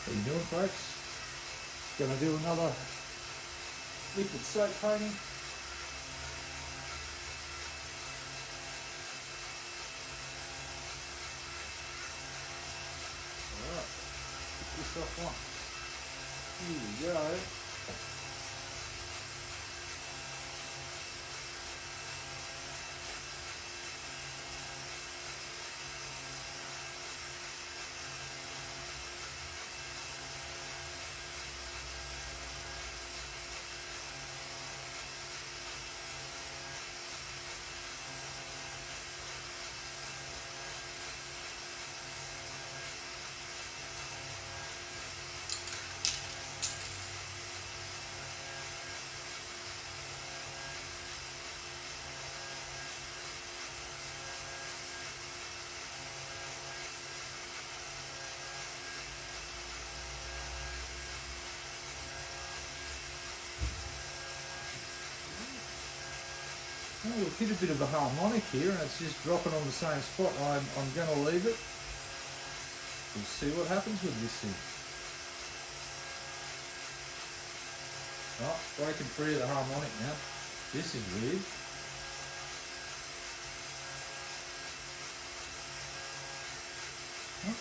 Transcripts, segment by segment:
How you doing, folks? Gonna do another liquid soap painting. Alright, get this off one. Here we go. Oh, we've hit a bit of a harmonic here and it's just dropping on the same spot. I'm going to leave it. We'll see what happens with this thing. Oh, breaking free of the harmonic now. This is weird. Huh?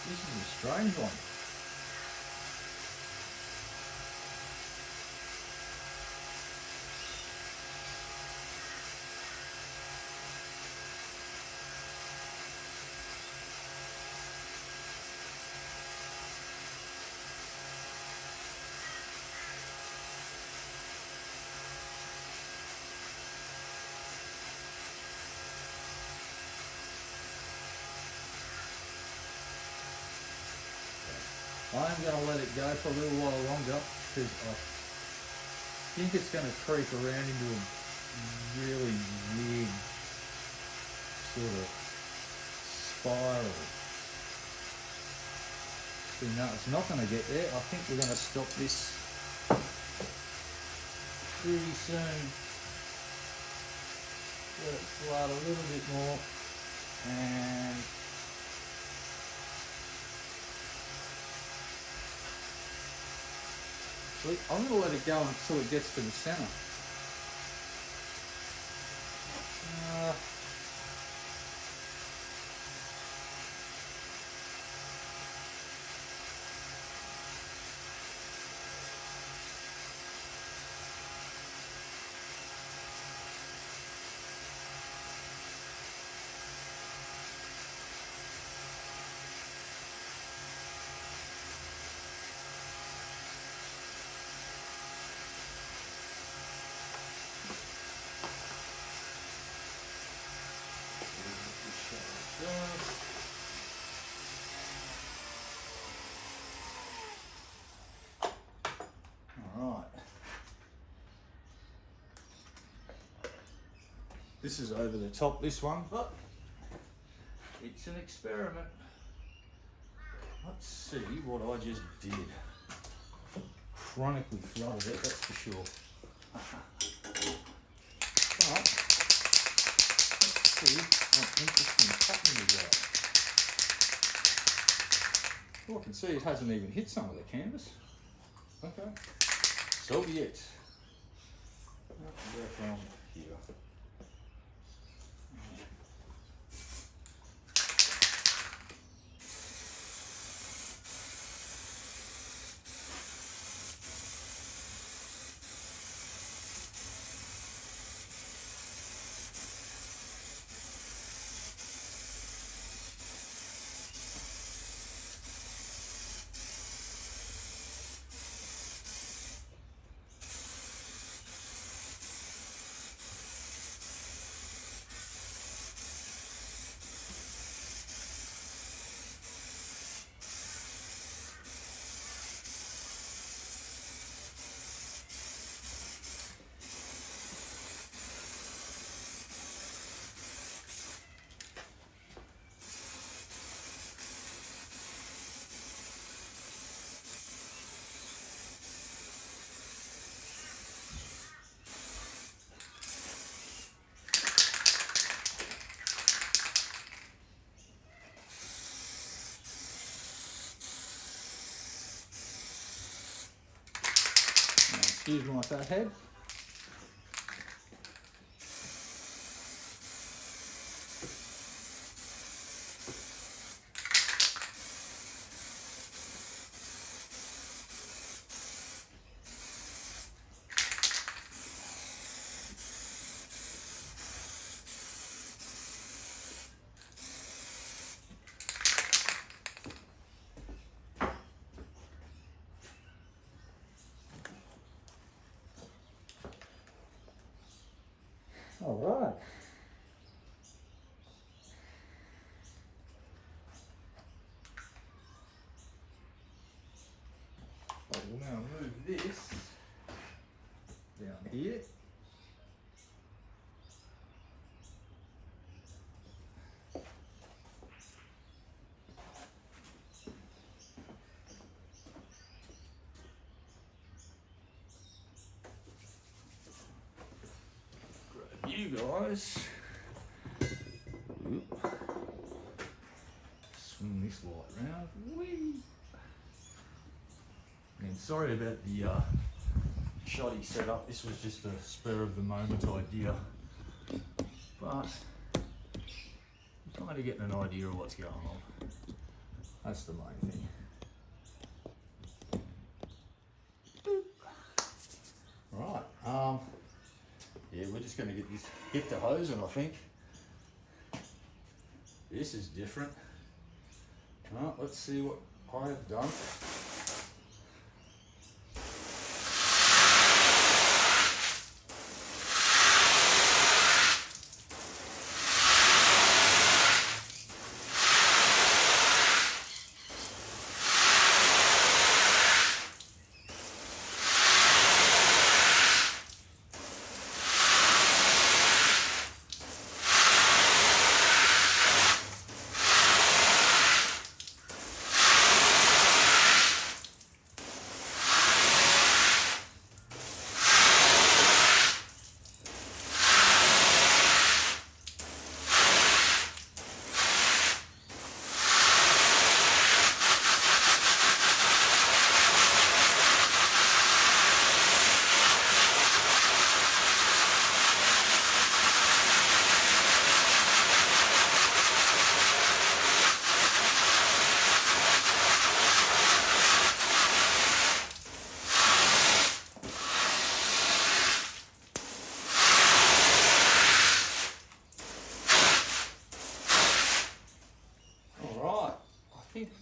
This is a strange one. I'm going to let it go for a little while longer because I think it's going to creep around into a really weird sort of spiral. So no, it's not going to get there. I think we're going to stop this pretty soon. Let it flood a little bit more and I'm going to let it go until it gets to the centre. Alright. This is over the top, this one, but it's an experiment. Let's see what I just did. Chronically flooded it, that's for sure. Alright. Let's see what interesting pattern we got. Oh, I can see it hasn't even hit some of the canvas. Okay, so be it. Go from here. Excuse my fat head. All right. I will now move this down here. Grab you guys. Oop. Swing this light round. Whee! And sorry about the shoddy setup. This was just a spur of the moment idea, but I'm kind of getting an idea of what's going on. That's the main thing. Right. Yeah, we're just going to get the hose, and I think this is different. Right, let's see what I have done.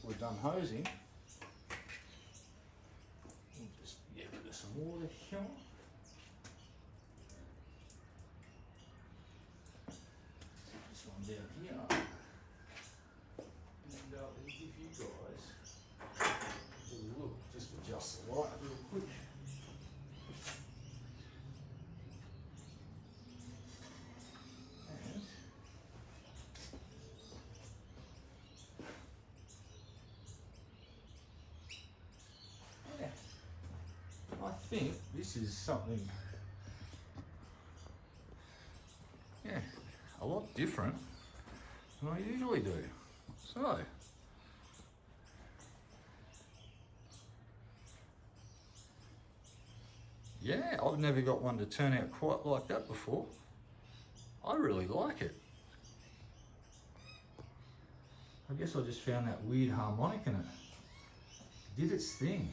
We're done hosing. We'll just get rid of some water here. This one down here. And we'll give you guys a look, just adjust the light real quick. I think this is something, a lot different than I usually do. So, Yeah, I've never got one to turn out quite like that before. I really like it. I guess I just found that weird harmonic in it. Did its thing.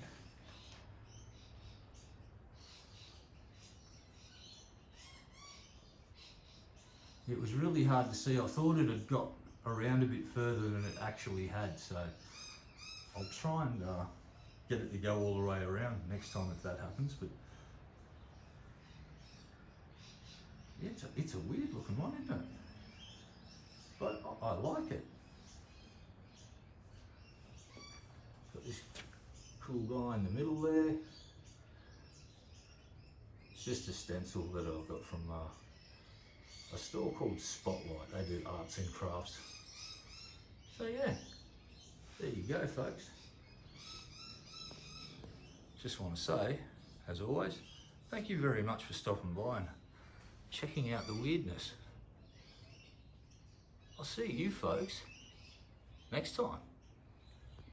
It was really hard to see. I thought it had got around a bit further than it actually had, so I'll try and get it to go all the way around next time if that happens. But yeah, it's a weird looking one, isn't it? But I like it. Got this cool guy in the middle there. It's just a stencil that I've got from a store called Spotlight. They do arts and crafts. So yeah, there you go, folks. Just want to say, as always, thank you very much for stopping by and checking out the weirdness. I'll see you folks next time.